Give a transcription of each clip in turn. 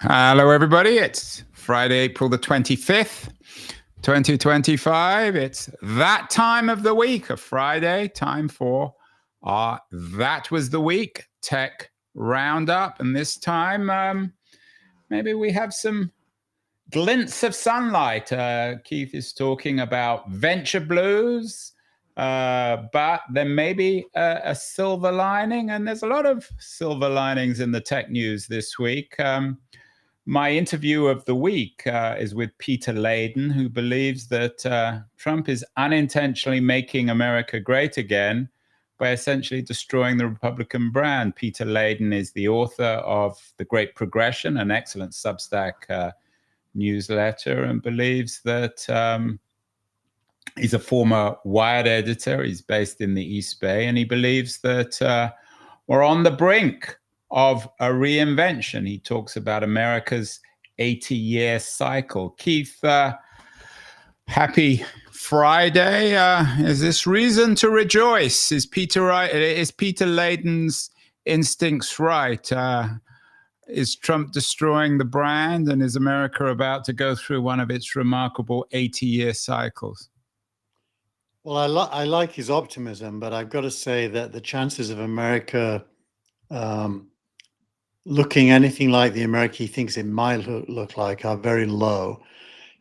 Hello, everybody. It's Friday, April the 25th, 2025. It's that time of the week, a Friday, time for our That Was the Week Tech Roundup. And this time, maybe we have some glints of sunlight. Keith is talking about venture blues, but there may be a silver lining, and there's a lot of silver linings in the tech news this week. My interview of the week is with Peter Layden, who believes that Trump is unintentionally making America great again by essentially destroying the Republican brand. Peter Layden is the author of The Great Progression, an excellent Substack newsletter, and believes that he's a former Wired editor. He's based in the East Bay, and he believes that we're on the brink of a reinvention. He talks about America's 80-year cycle. Keith, happy Friday. Is this reason to rejoice? Is Peter right? Is Peter Layden's instincts right? Is Trump destroying the brand, and is America about to go through one of its remarkable 80-year cycles? Well, I like his optimism, but I've got to say that the chances of America looking anything like the America he thinks it might look like are very low.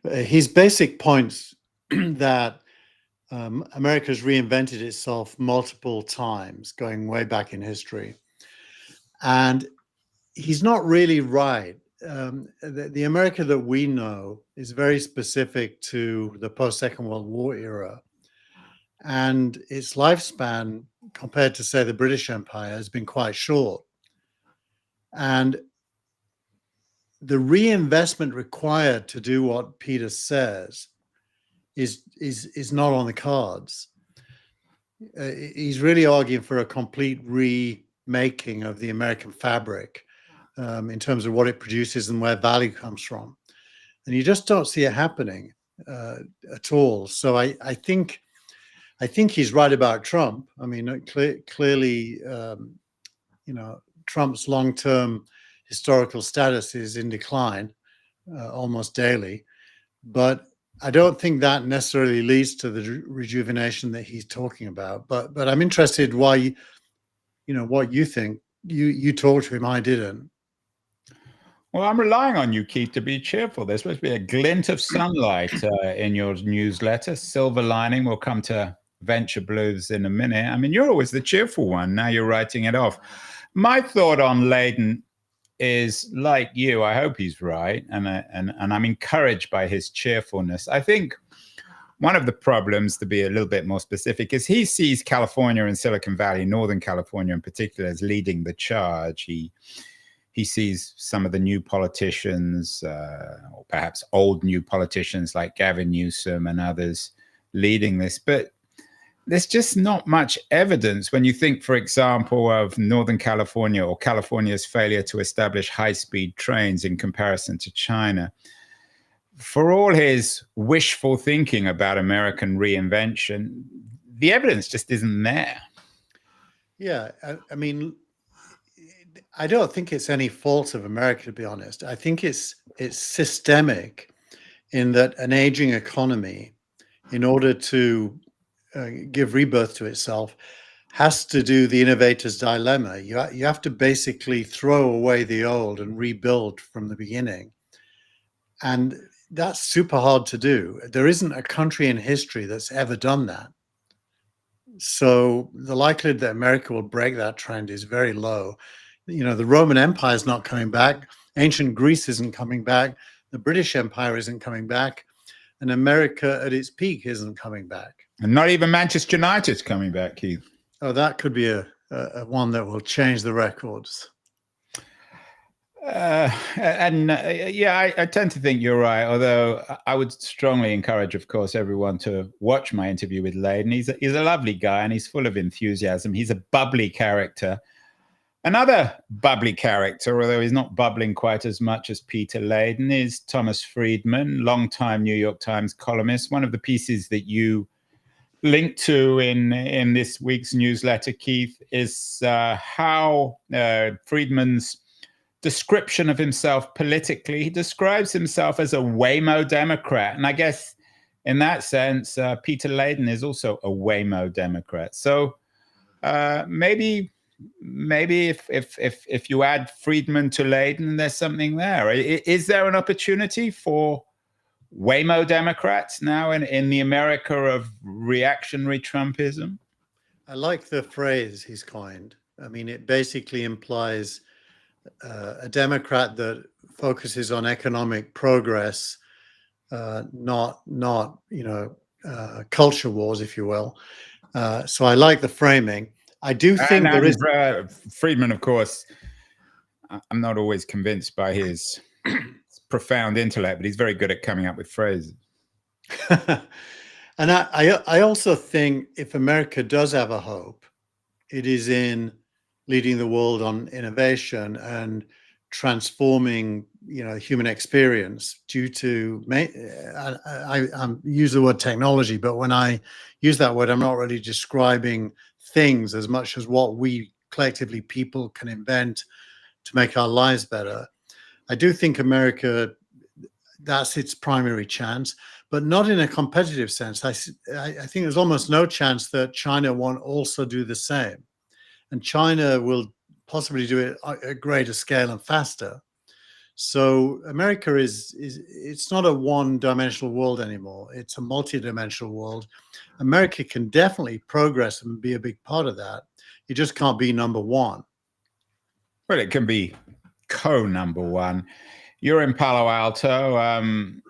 His basic points that America's reinvented itself multiple times, going way back in history. And he's not really right. The America that we know is very specific to the post-Second World War era. And its lifespan, compared to, say, the British Empire, has been quite short. And the reinvestment required to do what Peter says is not on the cards. He's really arguing for a complete remaking of the American fabric in terms of what it produces and where value comes from. And you just don't see it happening at all. So I think he's right about Trump. I mean, clearly, Trump's long-term historical status is in decline almost daily, but I don't think that necessarily leads to the rejuvenation that he's talking about. But I'm interested why, what you think. You talked to him, I didn't. Well, I'm relying on you, Keith, to be cheerful. There's supposed to be a glint of sunlight in your newsletter. Silver lining. We'll come to venture blues in a minute. I mean, you're always the cheerful one. Now you're writing it off. My thought on Layden is, like you, I hope he's right, and I'm encouraged by his cheerfulness. I think one of the problems, to be a little bit more specific, is he sees California and Silicon Valley, Northern California in particular, as leading the charge. He sees some of the new politicians, or perhaps old new politicians like Gavin Newsom and others, leading this. But there's just not much evidence when you think, for example, of Northern California or California's failure to establish high-speed trains in comparison to China. For all his wishful thinking about American reinvention, the evidence just isn't there. Yeah, I mean, I don't think it's any fault of America, to be honest. I think it's systemic in that an aging economy, in order to give rebirth to itself, has to do the innovator's dilemma. You have to basically throw away the old and rebuild from the beginning. And that's super hard to do. There isn't a country in history that's ever done that. So the likelihood that America will break that trend is very low. The Roman Empire is not coming back. Ancient Greece isn't coming back. The British Empire isn't coming back. And America at its peak isn't coming back. And not even Manchester United's coming back, Keith. Oh, that could be a one that will change the records. I tend to think you're right, although I would strongly encourage, of course, everyone to watch my interview with Layden. He's a lovely guy, and he's full of enthusiasm. He's a bubbly character. Another bubbly character, although he's not bubbling quite as much as Peter Layden, is Thomas Friedman, longtime New York Times columnist. One of the pieces that you linked to in this week's newsletter, Keith, is how Friedman's description of himself politically. He describes himself as a Waymo Democrat. And I guess in that sense, Peter Layden is also a Waymo Democrat. So maybe if you add Friedman to Layden, there's something there. Is there an opportunity for Waymo Democrats now in the America of reactionary Trumpism? I like the phrase he's coined. I mean, it basically implies a Democrat that focuses on economic progress, not culture wars, if you will. So I like the framing. I do think there is Friedman, of course. I'm not always convinced by his profound intellect, but he's very good at coming up with phrases. And I also think if America does have a hope, it is in leading the world on innovation and transforming, human experience due to, I use the word technology, but when I use that word, I'm not really describing things as much as what we collectively people can invent to make our lives better. I do think America, that's its primary chance, but not in a competitive sense. I think there's almost no chance that China won't also do the same. And China will possibly do it at a greater scale and faster. So America it's not a one-dimensional world anymore. It's a multi-dimensional world. America can definitely progress and be a big part of that. It just can't be number one. Well, it can be co-number one. You're in Palo Alto.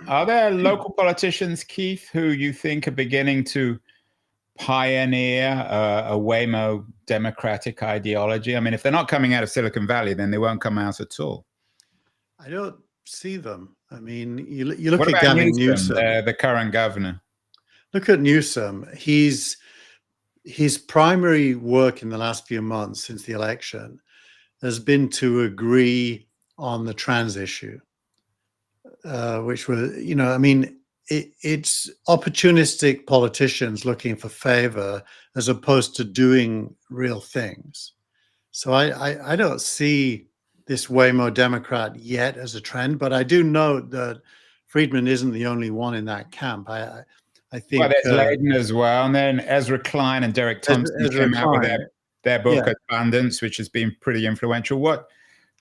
Are there local politicians, Keith, who you think are beginning to pioneer a Waymo democratic ideology? I mean, if they're not coming out of Silicon Valley, then they won't come out at all. I don't see them. I mean, you look what at about Gavin Newsom, the current governor. Look at Newsom. His primary work in the last few months since the election has been to agree on the trans issue, which were, it's opportunistic politicians looking for favor as opposed to doing real things. So I don't see this Waymo Democrat yet as a trend, but I do note that Friedman isn't the only one in that camp. I think there's Layden as well, and then Ezra Klein and Derek Thompson came out with their book Abundance, which has been pretty influential. What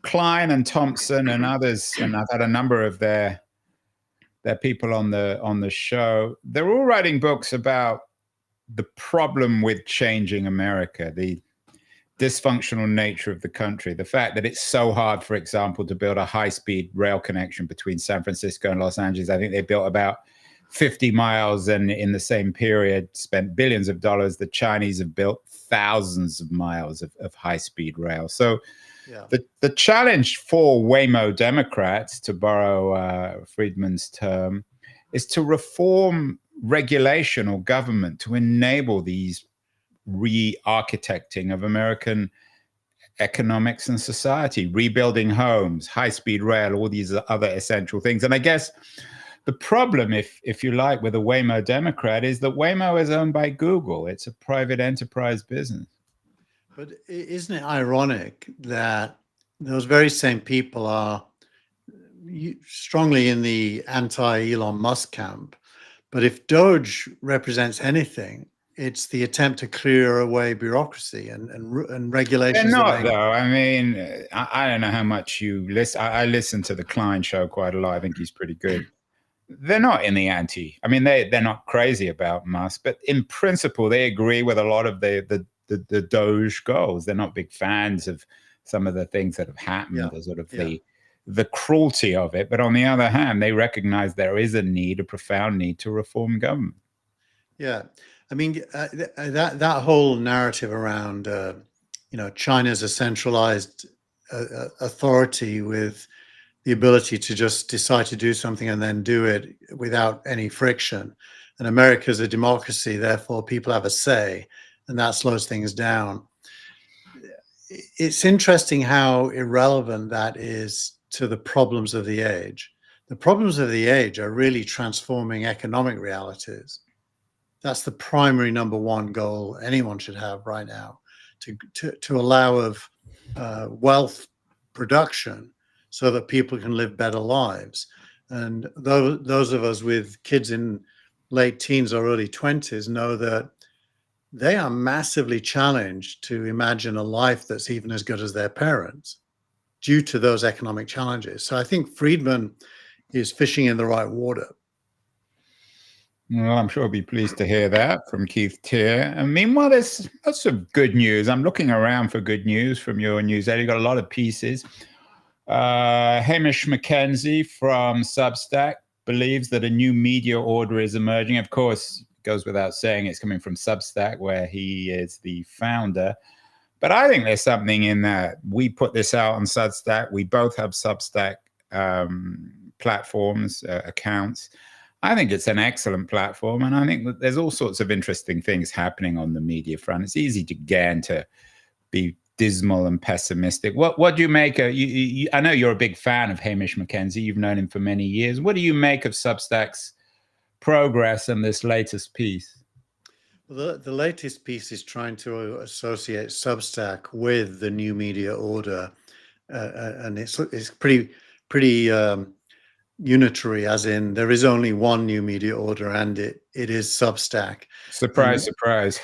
Klein and Thompson and others, and I've had a number of their people on the show, they're all writing books about the problem with changing America, the dysfunctional nature of the country, the fact that it's so hard, for example, to build a high-speed rail connection between San Francisco and Los Angeles. I think they built about 50 miles, and in the same period spent billions of dollars. The Chinese have built thousands of miles of high-speed rail. So the challenge for Waymo Democrats, to borrow Friedman's term, is to reform regulation or government to enable these re-architecting of American economics and society, rebuilding homes, high-speed rail, all these other essential things. And I guess the problem, if you like, with a Waymo Democrat is that Waymo is owned by Google. It's a private enterprise business. But isn't it ironic that those very same people are strongly in the anti-Elon Musk camp, but if Doge represents anything, it's the attempt to clear away bureaucracy and regulations. They're not, though. I mean, I don't know how much you listen. I listen to the Klein show quite a lot. I think he's pretty good. They're not in the I mean, they're not crazy about Musk, but in principle, they agree with a lot of the Doge goals. They're not big fans of some of the things that have happened, or sort of the cruelty of it. But on the other hand, they recognize there is a profound need to reform government. Yeah. I mean, that whole narrative around, China's a centralized authority with the ability to just decide to do something and then do it without any friction. And America's a democracy, therefore people have a say, and that slows things down. It's interesting how irrelevant that is to the problems of the age. The problems of the age are really transforming economic realities. That's the primary number one goal anyone should have right now, to allow of wealth production so that people can live better lives. And those of us with kids in late teens or early 20s know that they are massively challenged to imagine a life that's even as good as their parents due to those economic challenges. So I think Friedman is fishing in the right water. Well, I'm sure he'll be pleased to hear that from Keith Teare. And meanwhile, there's lots of good news. I'm looking around for good news from your newsletter. You've got a lot of pieces. Hamish McKenzie from Substack believes that a new media order is emerging. Of course, it goes without saying it's coming from Substack, where he is the founder. But I think there's something in that. We put this out on Substack. We both have Substack platforms, accounts. I think it's an excellent platform, and I think that there's all sorts of interesting things happening on the media front. It's easy to again to be dismal and pessimistic. What do you make of? I know you're a big fan of Hamish McKenzie. You've known him for many years. What do you make of Substack's progress and this latest piece? Well, the latest piece is trying to associate Substack with the new media order, and it's pretty unitary, as in there is only one new media order, and it is Substack. Surprise, surprise.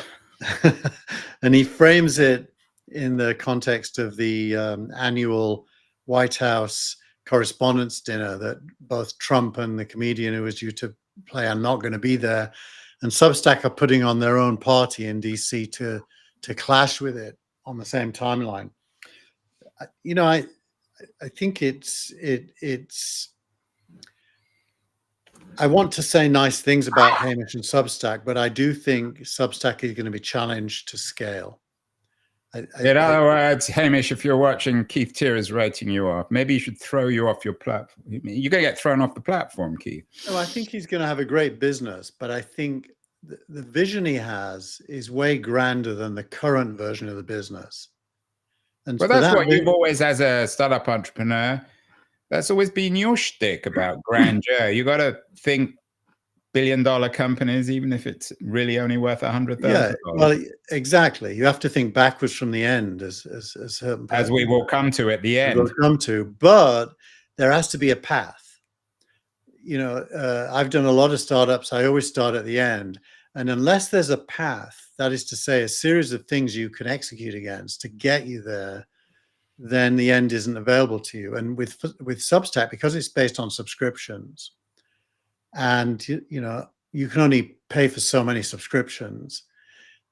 And he frames it in the context of the annual White House Correspondents' Dinner that both Trump and the comedian who was due to play are not going to be there, and Substack are putting on their own party in DC to clash with it on the same timeline. You know, I think it's I want to say nice things about Hamish and Substack, but I do think Substack is going to be challenged to scale. In other words, Hamish, if you're watching, Keith Teare is writing you off. Maybe he should throw you off your platform. You're going to get thrown off the platform, Keith. No, I think he's going to have a great business, but I think the vision he has is way grander than the current version of the business. And well, that's what you've always, as a startup entrepreneur, that's always been your shtick about grandeur. You got to think billion-dollar companies, even if it's really only worth $100,000. Yeah, well, exactly. You have to think backwards from the end, as we will come to at the end. We'll come to, but there has to be a path. You know, I've done a lot of startups. I always start at the end, and unless there's a path, that is to say, a series of things you can execute against to get you there, then the end isn't available to you. And with Substack, because it's based on subscriptions, and you know you can only pay for so many subscriptions,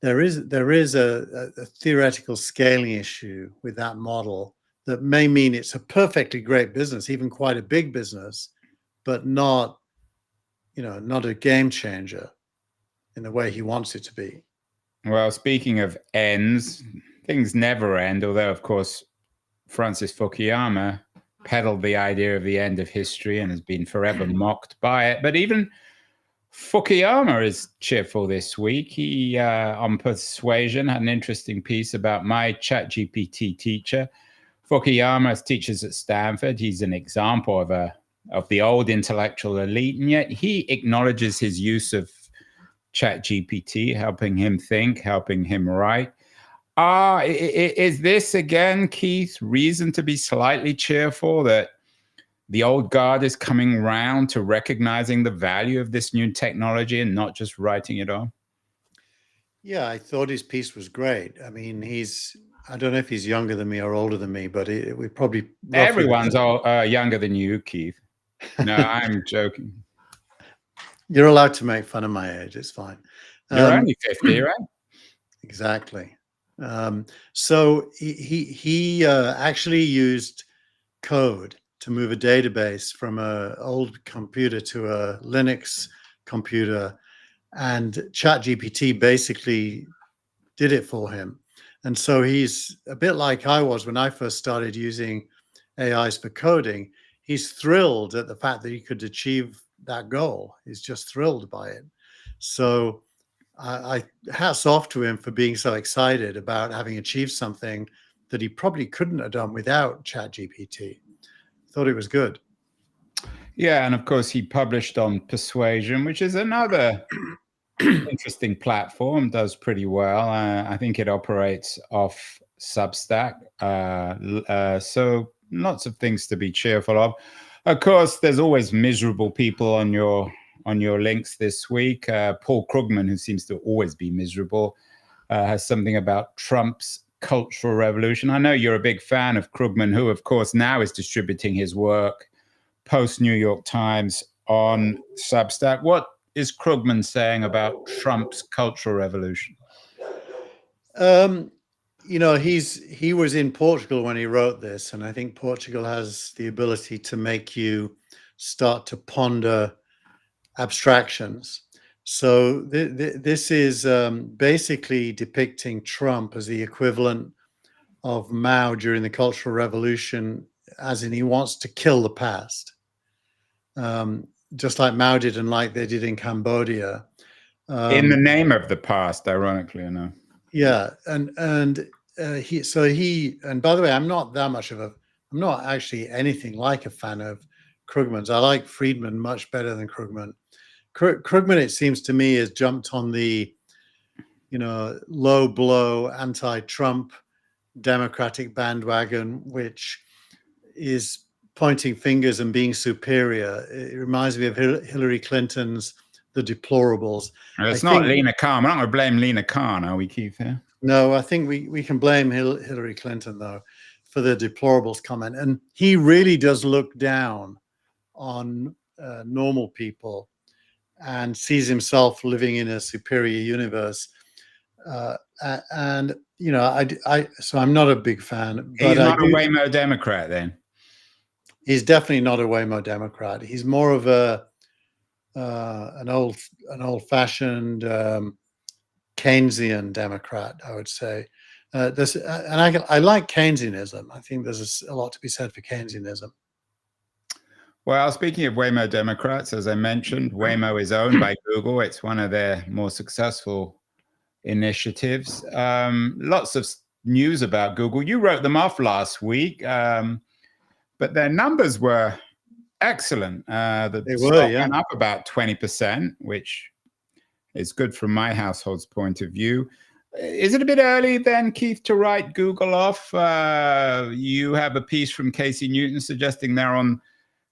there is a theoretical scaling issue with that model that may mean it's a perfectly great business, even quite a big business, but not a game changer in the way he wants it to be. Well, speaking of ends, things never end, although of course Francis Fukuyama peddled the idea of the end of history and has been forever mocked by it. But even Fukuyama is cheerful this week. He, on Persuasion, had an interesting piece about my ChatGPT teacher. Fukuyama teaches at Stanford. He's an example of the old intellectual elite, and yet he acknowledges his use of ChatGPT, helping him think, helping him write. Is this, again, Keith, reason to be slightly cheerful that the old guard is coming round to recognizing the value of this new technology and not just writing it off? Yeah, I thought his piece was great. I mean, I don't know if he's younger than me or older than me, but we probably... Everyone's younger than you, Keith. No, I'm joking. You're allowed to make fun of my age. It's fine. You're only 50, right? Exactly. So he actually used code to move a database from an old computer to a Linux computer, and ChatGPT basically did it for him. And so he's a bit like I was when I first started using AIs for coding. He's thrilled at the fact that he could achieve that goal. He's just thrilled by it. So I hats off to him for being so excited about having achieved something that he probably couldn't have done without ChatGPT. Thought it was good. Yeah, and of course he published on Persuasion, which is another interesting platform, does pretty well. I think it operates off Substack. So lots of things to be cheerful of. Of course, there's always miserable people on your links this week. Paul Krugman, who seems to always be miserable, has something about Trump's cultural revolution. I know you're a big fan of Krugman, who, of course, now is distributing his work post New York Times on Substack. What is Krugman saying about Trump's cultural revolution? You know, he was in Portugal when he wrote this, and I think Portugal has the ability to make you start to ponder abstractions. So this is basically depicting Trump as the equivalent of Mao during the Cultural Revolution, as in he wants to kill the past, just like Mao did and like they did in Cambodia. In the name of the past, ironically enough. Yeah, and by the way, I'm not actually anything like a fan of Krugman's. I like Friedman much better than Krugman. Krugman, it seems to me, has jumped on the, low blow anti-Trump Democratic bandwagon, which is pointing fingers and being superior. It reminds me of Hillary Clinton's The Deplorables. It's not Lena Khan. We're not going to blame Lena Khan, are we, Keith? Here? No, I think we can blame Hillary Clinton, though, for the deplorables comment. And he really does look down on normal people and sees himself living in a superior universe. So I'm not a big fan. He's not a Waymo Democrat, then? He's definitely not a Waymo Democrat. He's more of an old-fashioned Keynesian Democrat, I would say. I like Keynesianism. I think there's a lot to be said for Keynesianism. Well, speaking of Waymo Democrats, as I mentioned, Waymo is owned by Google. It's one of their more successful initiatives. Lots of news about Google. You wrote them off last week, but their numbers were excellent. The stock went up about 20%, which is good from my household's point of view. Is it a bit early then, Keith, to write Google off? You have a piece from Casey Newton suggesting they're on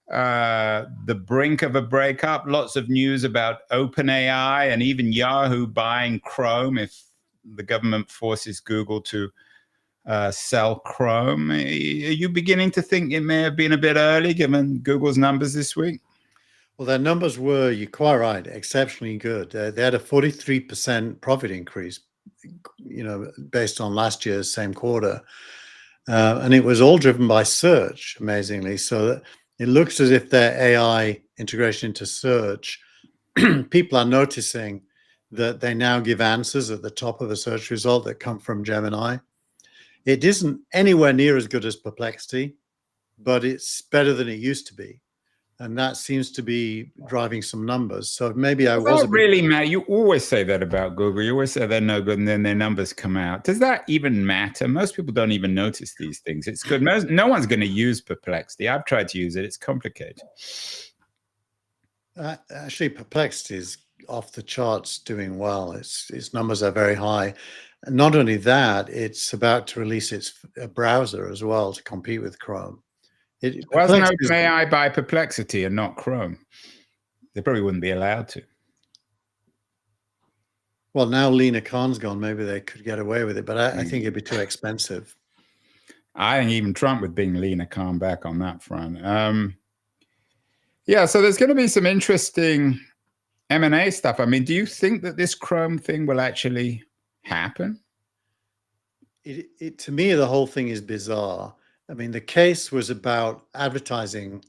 the brink of a breakup. Lots of news about OpenAI and even Yahoo buying Chrome if the government forces Google to sell Chrome. Are you beginning to think it may have been a bit early given Google's numbers this week? Well, their numbers were, you're quite right, exceptionally good. They had a 43% profit increase, based on last year's same quarter. And it was all driven by search, amazingly. So it looks as if their AI integration into search, people are noticing that they now give answers at the top of a search result that come from Gemini. It isn't anywhere near as good as Perplexity, but it's better than it used to be. And that seems to be driving some numbers. So maybe I was really, Matt. You always say that about Google. You always say they're no good, and then their numbers come out. Does that even matter? Most people don't even notice these things. It's good. No one's going to use Perplexity. I've tried to use it. It's complicated. Actually, Perplexity is off the charts, doing well. Its numbers are very high. And not only that, it's about to release its browser as well to compete with Chrome. Wasn't OpenAI by Perplexity and not Chrome? They probably wouldn't be allowed to. Well, now Lena Khan's gone. Maybe they could get away with it, but I think it'd be too expensive. I think even Trump would bring Lena Khan back on that front. So there's going to be some interesting M&A stuff. I mean, do you think that this Chrome thing will actually happen? To me, the whole thing is bizarre. I mean, the case was about advertising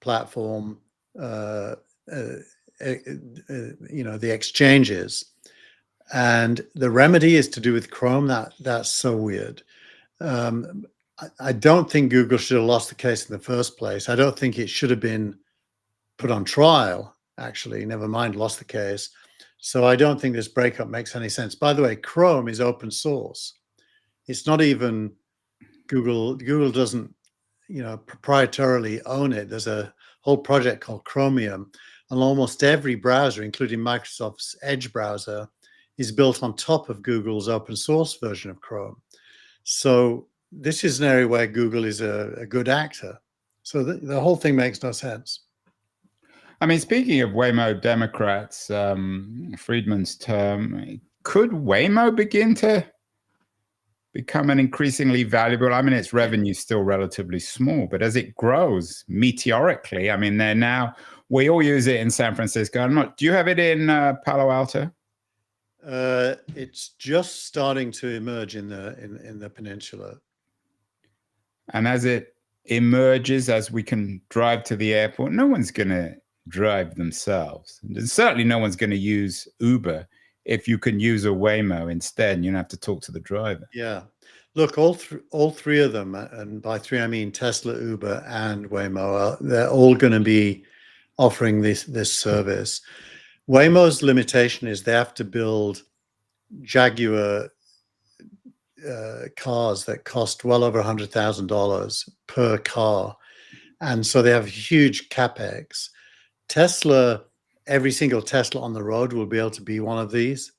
platform, the exchanges, and the remedy is to do with Chrome. That's so weird. I don't think Google should have lost the case in the first place. I don't think it should have been put on trial, actually, never mind lost the case. So I don't think this breakup makes any sense. By the way, Chrome is open source. It's not even Google doesn't, proprietarily own it. There's a whole project called Chromium, and almost every browser, including Microsoft's Edge browser, is built on top of Google's open source version of Chrome. So this is an area where Google is a good actor. So the whole thing makes no sense. I mean, speaking of Waymo Democrats, Friedman's term, could Waymo begin to become an increasingly valuable? I mean, its revenue is still relatively small, but as it grows meteorically, I mean, they're now, we all use it in San Francisco. Do you have it in Palo Alto? It's just starting to emerge in the peninsula. And as it emerges, as we can drive to the airport, no one's going to drive themselves. And certainly no one's going to use Uber. If you can use a Waymo instead, you don't have to talk to the driver. Yeah. Look, all three of them, and by three I mean Tesla, Uber, and Waymo, they're all going to be offering this service. Waymo's limitation is they have to build Jaguar cars that cost well over $100,000 per car, and so they have huge capex. Tesla, every single Tesla on the road will be able to be one of these.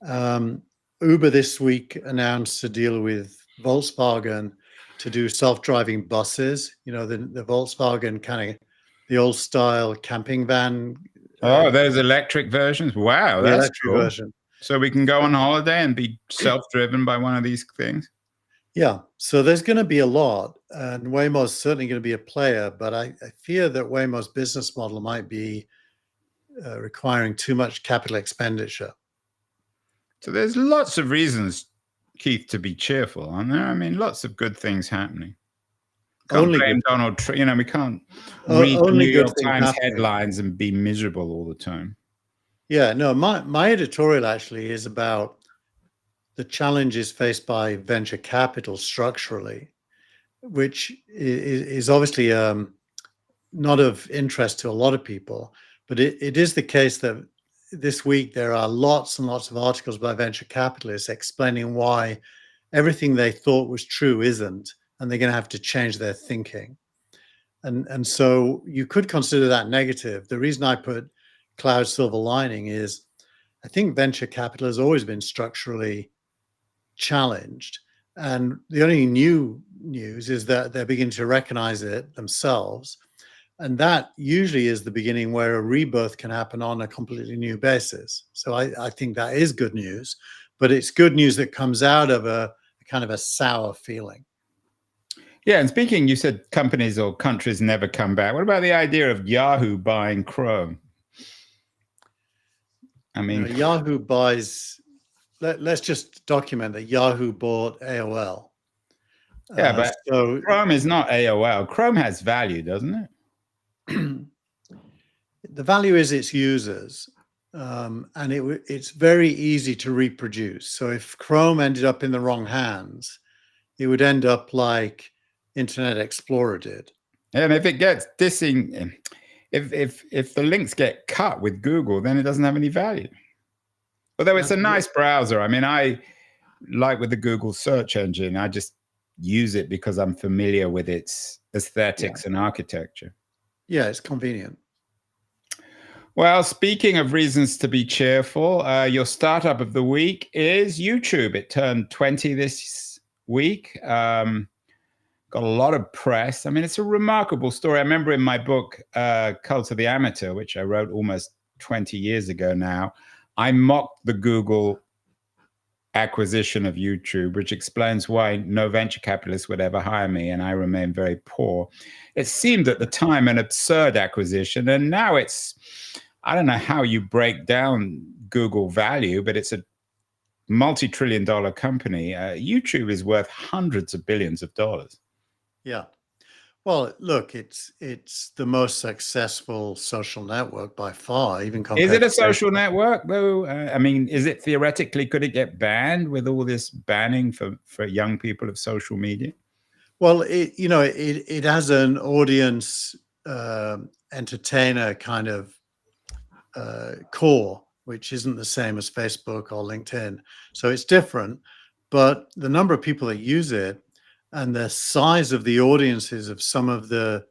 Uber this week announced a deal with Volkswagen to do self-driving buses. You know, the Volkswagen kind of the old style camping van. Oh, there's electric versions. Wow, that's electric cool. version. So we can go on holiday and be self-driven by one of these things. Yeah, so there's going to be a lot, and Waymo's certainly going to be a player, but I fear that Waymo's business model might be requiring too much capital expenditure. So there's lots of reasons, Keith, to be cheerful, aren't there? I mean, lots of good things happening. Can't blame Donald Trump. You know, we can't read the New York Times headlines and be miserable all the time. Yeah, no, my editorial actually is about the challenges faced by venture capital structurally, which is obviously not of interest to a lot of people, but it is the case that this week there are lots and lots of articles by venture capitalists explaining why everything they thought was true isn't, and they're going to have to change their thinking. And so you could consider that negative. The reason I put cloud silver lining is I think venture capital has always been structurally challenged. And the only new news is that they're beginning to recognize it themselves. And that usually is the beginning where a rebirth can happen on a completely new basis. So I think that is good news, but it's good news that comes out of a kind of a sour feeling. Yeah, and speaking, you said companies or countries never come back. What about the idea of Yahoo buying Chrome? I mean, Yahoo buys, let's just document that Yahoo bought AOL. Yeah, but so Chrome is not AOL. Chrome has value, doesn't it? The value is its users, and it's very easy to reproduce. So if Chrome ended up in the wrong hands, it would end up like Internet Explorer did. And if it gets dissing, if the links get cut with Google, then it doesn't have any value. Although it's a nice browser. I mean, I like with the Google search engine, I just use it because I'm familiar with its aesthetics and architecture. Yeah, it's convenient. Well, speaking of reasons to be cheerful, your startup of the week is YouTube. It turned 20 this week. Got a lot of press. I mean, it's a remarkable story. I remember in my book, Cult of the Amateur, which I wrote almost 20 years ago now, I mocked the Google acquisition of YouTube, which explains why no venture capitalist would ever hire me, and I remain very poor. It seemed at the time an absurd acquisition, and now it's, I don't know how you break down Google value, but it's a multi-trillion-dollar company. YouTube is worth hundreds of billions of dollars. Yeah. Well, look, it's the most successful social network by far, even compared to... Is it a to social network, though? I mean, is it theoretically, could it get banned with all this banning for young people of social media? Well, it has an audience entertainer kind of core, which isn't the same as Facebook or LinkedIn. So it's different, but the number of people that use it and the size of the audiences of some of the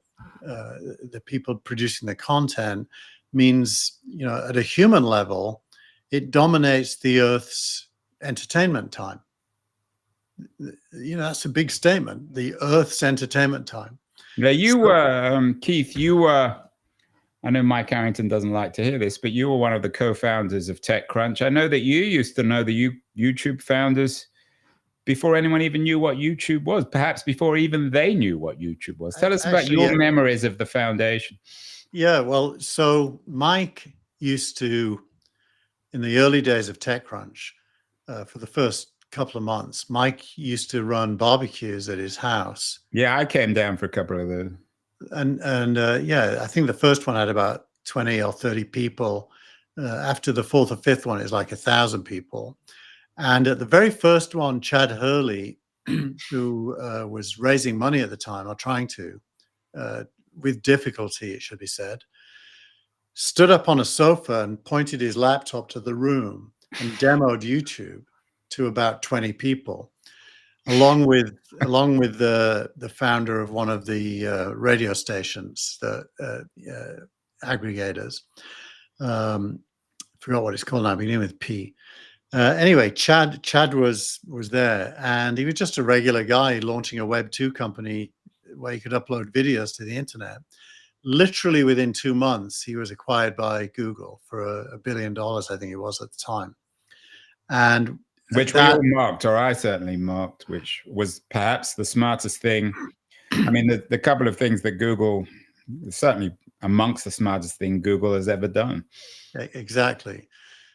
people producing the content means, at a human level, it dominates the Earth's entertainment time. that's a big statement. The Earth's entertainment time. Now, you were, Keith, I know Mike Arrington doesn't like to hear this, but you were one of the co-founders of TechCrunch. I know that you used to know the YouTube founders before anyone even knew what YouTube was, perhaps before even they knew what YouTube was. Tell us about your memories of the foundation. Yeah, well, so Mike used to, in the early days of TechCrunch, for the first couple of months, Mike used to run barbecues at his house. Yeah, I came down for a couple of those. And yeah, I think the first one had about 20 or 30 people. After the fourth or fifth one, it was like 1,000 people. And at the very first one, Chad Hurley, who was raising money at the time, or trying to, with difficulty, it should be said, stood up on a sofa and pointed his laptop to the room and demoed YouTube to about 20 people, along with the founder of one of the radio stations, the aggregators. Forgot what it's called now, beginning with P. Anyway, Chad was there, and he was just a regular guy launching a Web 2 company where you could upload videos to the internet. Literally within 2 months, he was acquired by Google for $1 billion, I think it was at the time. And which we all marked, or I certainly marked, which was perhaps the smartest thing. I mean, the couple of things that Google, certainly amongst the smartest thing Google has ever done. Exactly.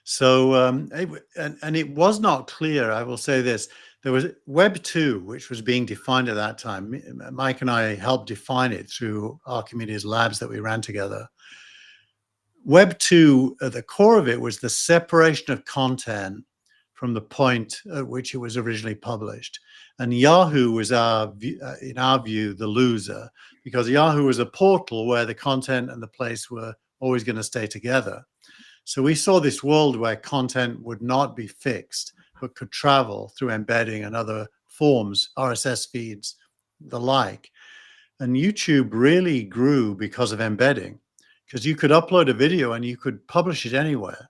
So, and it was not clear, I will say this, there was Web 2, which was being defined at that time. Mike and I helped define it through Archimedes Labs that we ran together. Web 2, at the core of it, was the separation of content from the point at which it was originally published. And Yahoo was, in our view, the loser, because Yahoo was a portal where the content and the place were always going to stay together. So we saw this world where content would not be fixed, but could travel through embedding and other forms, RSS feeds, the like. And YouTube really grew because of embedding, because you could upload a video and you could publish it anywhere.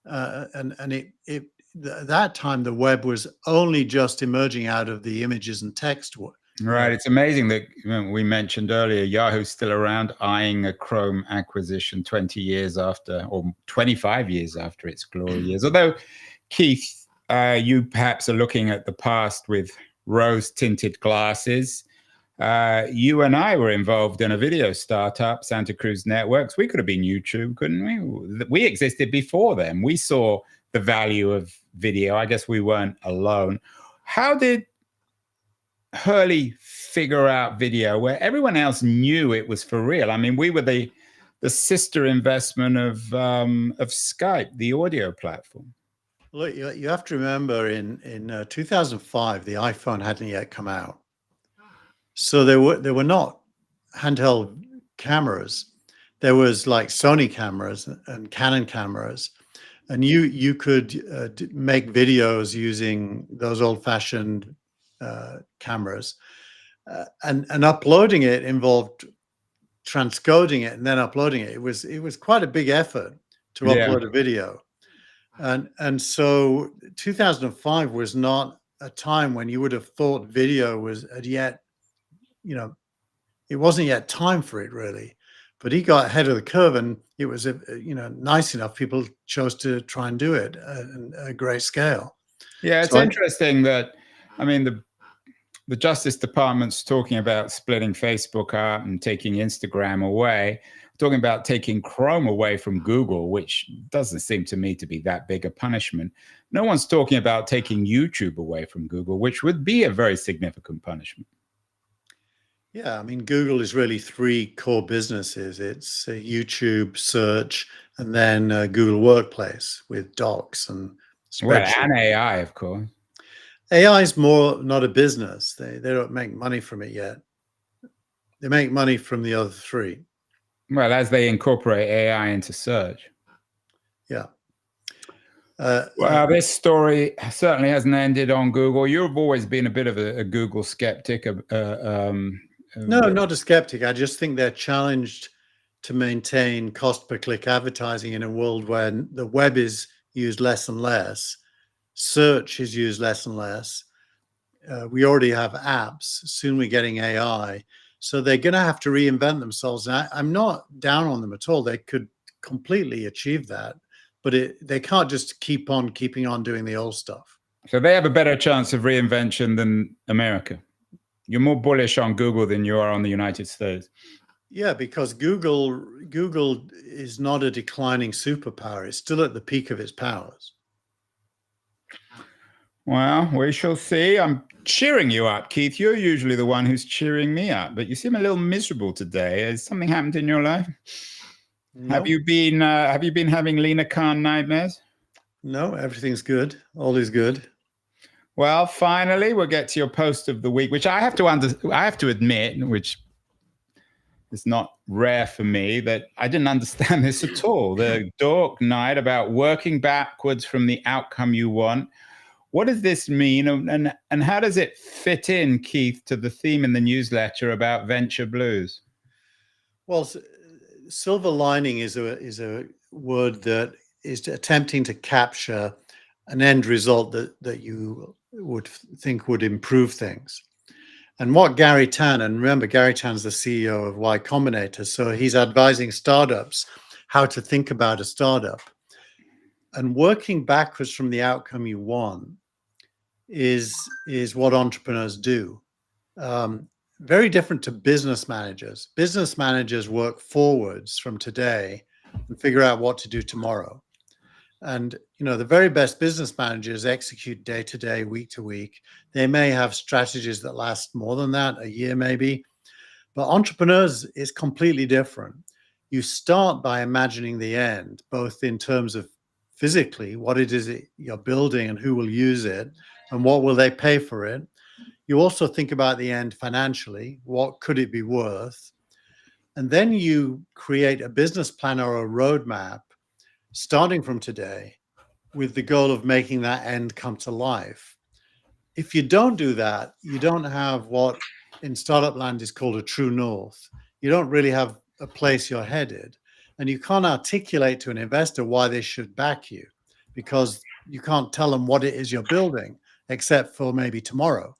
And at that time, the web was only just emerging out of the images and text. Right. It's amazing that we mentioned earlier, Yahoo's still around, eyeing a Chrome acquisition 20 years after, or 25 years after its glory years. Although, Keith, you perhaps are looking at the past with rose-tinted glasses. You and I were involved in a video startup, Santa Cruz Networks. We could have been YouTube, couldn't we? We existed before them. We saw the value of video. I guess we weren't alone. How did Hurley figure out video where everyone else knew it was for real? I mean, we were the sister investment of Skype, the audio platform. Look, you have to remember in 2005, the iPhone hadn't yet come out. So there were not handheld cameras. There was like Sony cameras and Canon cameras. And you could make videos using those old-fashioned cameras, and uploading it involved transcoding it and then uploading it. It was quite a big effort to upload a video, and so 2005 was not a time when you would have thought video was yet, it wasn't yet time for it really. But he got ahead of the curve, and it was nice enough. People chose to try and do it at a great scale. Yeah, it's interesting that, I mean, the Justice Department's talking about splitting Facebook up and taking Instagram away, talking about taking Chrome away from Google, which doesn't seem to me to be that big a punishment. No one's talking about taking YouTube away from Google, which would be a very significant punishment. Yeah, I mean, Google is really three core businesses. It's YouTube, search, and then Google Workplace with Docs and spreadsheets. Well, and AI, of course. AI is more not a business. They don't make money from it yet. They make money from the other three. Well, as they incorporate AI into search. Yeah. Well, this story certainly hasn't ended on Google. You've always been a bit of a Google skeptic. No, not a skeptic. I just think they're challenged to maintain cost per click advertising in a world where the web is used less and less, search is used less and less, We already have apps. Soon we're getting AI. So they're going to have to reinvent themselves. And I'm not down on them at all. They could completely achieve that, but they can't just keeping on doing the old stuff. So they have a better chance of reinvention than America. You're more bullish on Google than you are on the United States. Yeah, because Google is not a declining superpower. It's still at the peak of its powers. Well, we shall see. I'm cheering you up, Keith. You're usually the one who's cheering me up, but you seem a little miserable today. Has something happened in your life? No. Have you been having Lena Khan nightmares? No, everything's good. All is good. Well, finally, we'll get to your post of the week, which I have to admit, which is not rare for me, that I didn't understand this at all. The Dork Night about working backwards from the outcome you want. What does this mean, and how does it fit in, Keith, to the theme in the newsletter about venture blues? Well, silver lining is a word that is attempting to capture an end result that you would think would improve things. And what Garry Tan, and remember, Garry Tan's the CEO of Y Combinator, so he's advising startups how to think about a startup. And working backwards from the outcome you want is what entrepreneurs do. Very different to business managers. Business managers work forwards from today and figure out what to do tomorrow. And the very best business managers execute day to day, week to week. They may have strategies that last more than that, a year maybe. But entrepreneurs is completely different. You start by imagining the end, both in terms of physically, what it is you're building and who will use it and what will they pay for it. You also think about the end financially. What could it be worth? And then you create a business plan or a roadmap starting from today with the goal of making that end come to life. If you don't do that, you don't have what in startup land is called a true north. You don't really have a place you're headed, and you can't articulate to an investor why they should back you, because you can't tell them what it is you're building, except for maybe tomorrow.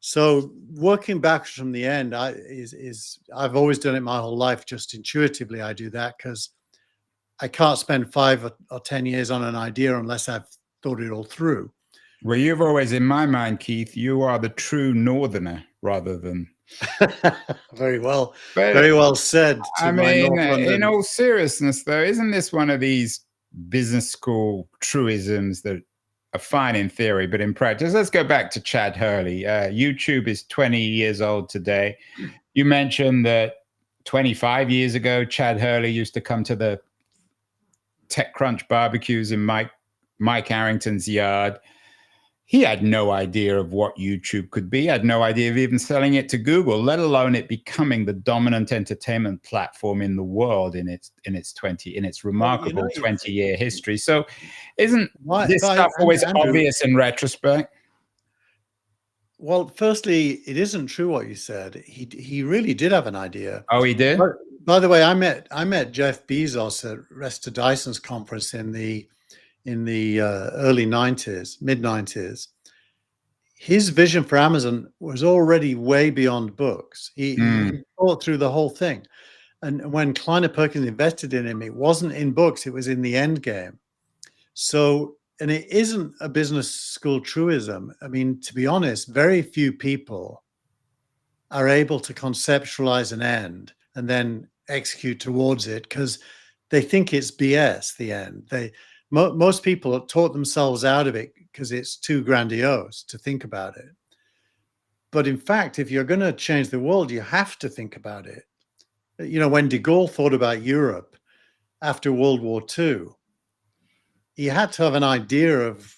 So working back from the end I've always done it my whole life. Just intuitively, I do that because I can't spend 5 or 10 years on an idea unless I've thought it all through. Well, you've always, in my mind, Keith, you are the true northerner rather than. Very well said. I mean, in all seriousness, though, isn't this one of these business school truisms that are fine in theory, but in practice? Let's go back to Chad Hurley. YouTube is 20 years old today. You mentioned that 25 years ago, Chad Hurley used to come to the TechCrunch barbecues in Mike Arrington's yard. He had no idea of what YouTube could be. He had no idea of even selling it to Google, let alone it becoming the dominant entertainment platform in the world in its remarkable 20-year history. So, isn't this stuff always obvious in retrospect? Well, firstly, it isn't true what you said. He really did have an idea. Oh, he did? By the way, I met Jeff Bezos at Resta Dyson's conference in the early 90s, mid 90s. His vision for Amazon was already way beyond books. He thought through the whole thing. And when Kleiner Perkins invested in him, it wasn't in books, it was in the end game. So, and it isn't a business school truism. I mean, to be honest, very few people are able to conceptualize an end and then execute towards it because they think it's BS, the end. Most people have taught themselves out of it because it's too grandiose to think about it. But in fact, if you're going to change the world, you have to think about it. When de Gaulle thought about Europe after World War II, he had to have an idea of,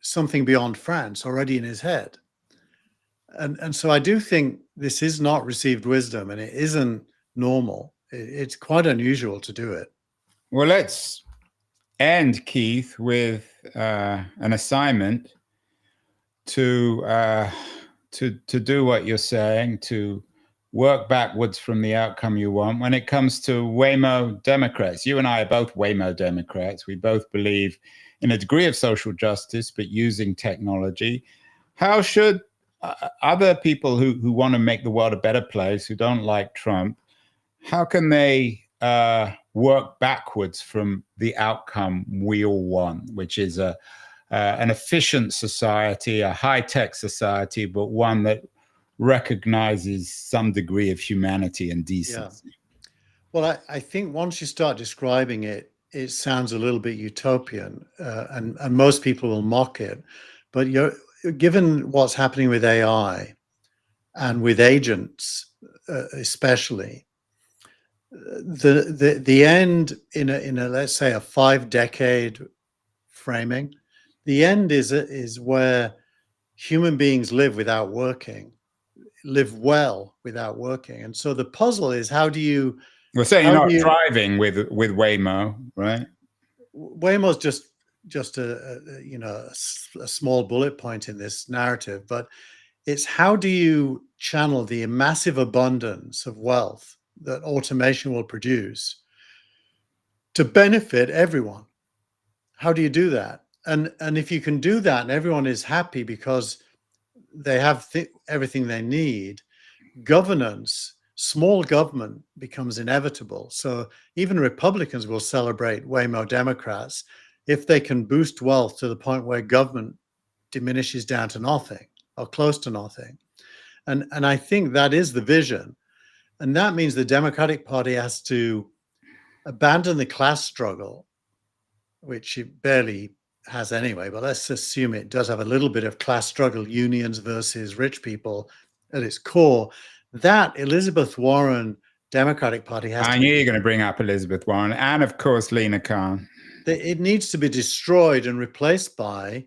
something beyond France already in his head. And so I do think this is not received wisdom, and it isn't normal. It's quite unusual to do it. Well, let's end, Keith, with an assignment to do what you're saying, to work backwards from the outcome you want. When it comes to Waymo Democrats, you and I are both Waymo Democrats. We both believe in a degree of social justice, but using technology. how should other people who want to make the world a better place, who don't like Trump, how can they work backwards from the outcome we all want, which is an efficient society, a high-tech society, but one that recognizes some degree of humanity and decency? Yeah. Well, I think once you start describing it, it sounds a little bit utopian, and most people will mock it. But given what's happening with AI and with agents, especially, the end in a let's say a 5-decade framing, the end is where human beings live without working, live well without working, and so the puzzle is how do you Well, say you're not driving with Waymo, right? Waymo's just a small bullet point in this narrative, but it's how do you channel the massive abundance of wealth that automation will produce to benefit everyone? How do you do that? And if you can do that and everyone is happy because they have everything they need, governance, small government becomes inevitable. So even Republicans will celebrate Waymo Democrats if they can boost wealth to the point where government diminishes down to nothing or close to nothing. And I think that is the vision. And that means the Democratic Party has to abandon the class struggle, which it barely has anyway, but let's assume it does have a little bit of class struggle, unions versus rich people at its core. That Elizabeth Warren Democratic Party has I knew you were going to bring up Elizabeth Warren and, of course, Lena Khan. It needs to be destroyed and replaced by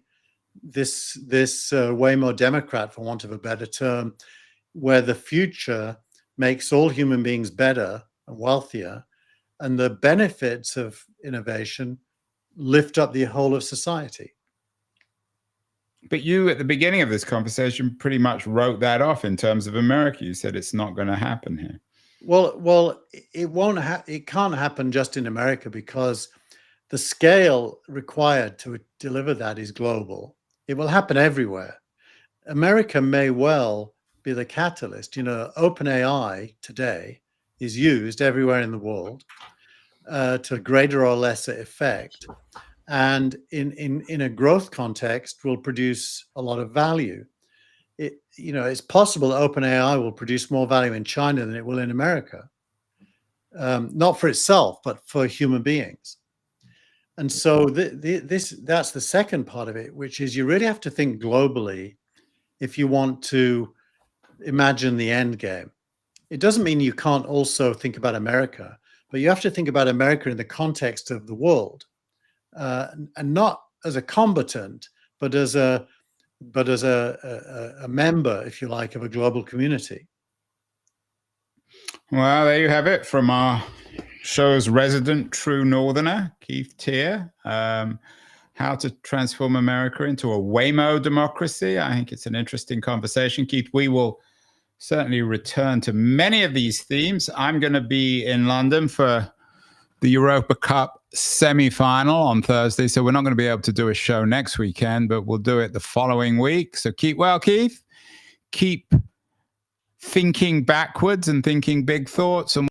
this Waymo Democrat, for want of a better term, where the future makes all human beings better and wealthier, and the benefits of innovation lift up the whole of society. But you, at the beginning of this conversation, pretty much wrote that off in terms of America. You said it's not going to happen here. Well, it won't. It can't happen just in America because the scale required to deliver that is global. It will happen everywhere. America may well be the catalyst. OpenAI today is used everywhere in the world to greater or lesser effect, and in a growth context will produce a lot of value. It's possible that OpenAI will produce more value in China than it will in America, not for itself, but for human beings. And so that's the second part of it, which is you really have to think globally if you want to imagine the end game. It doesn't mean you can't also think about America, but you have to think about America in the context of the world, and not as a combatant, but as a member, if you like, of a global community. Well, there you have it from our show's resident true northerner, Keith Teare. How to transform America into a Waymo democracy. I think it's an interesting conversation. Keith, we will certainly return to many of these themes. I'm going to be in London for the Europa Cup semi-final on Thursday, so we're not going to be able to do a show next weekend, but we'll do it the following week. So keep well, Keith. Keep thinking backwards and thinking big thoughts. And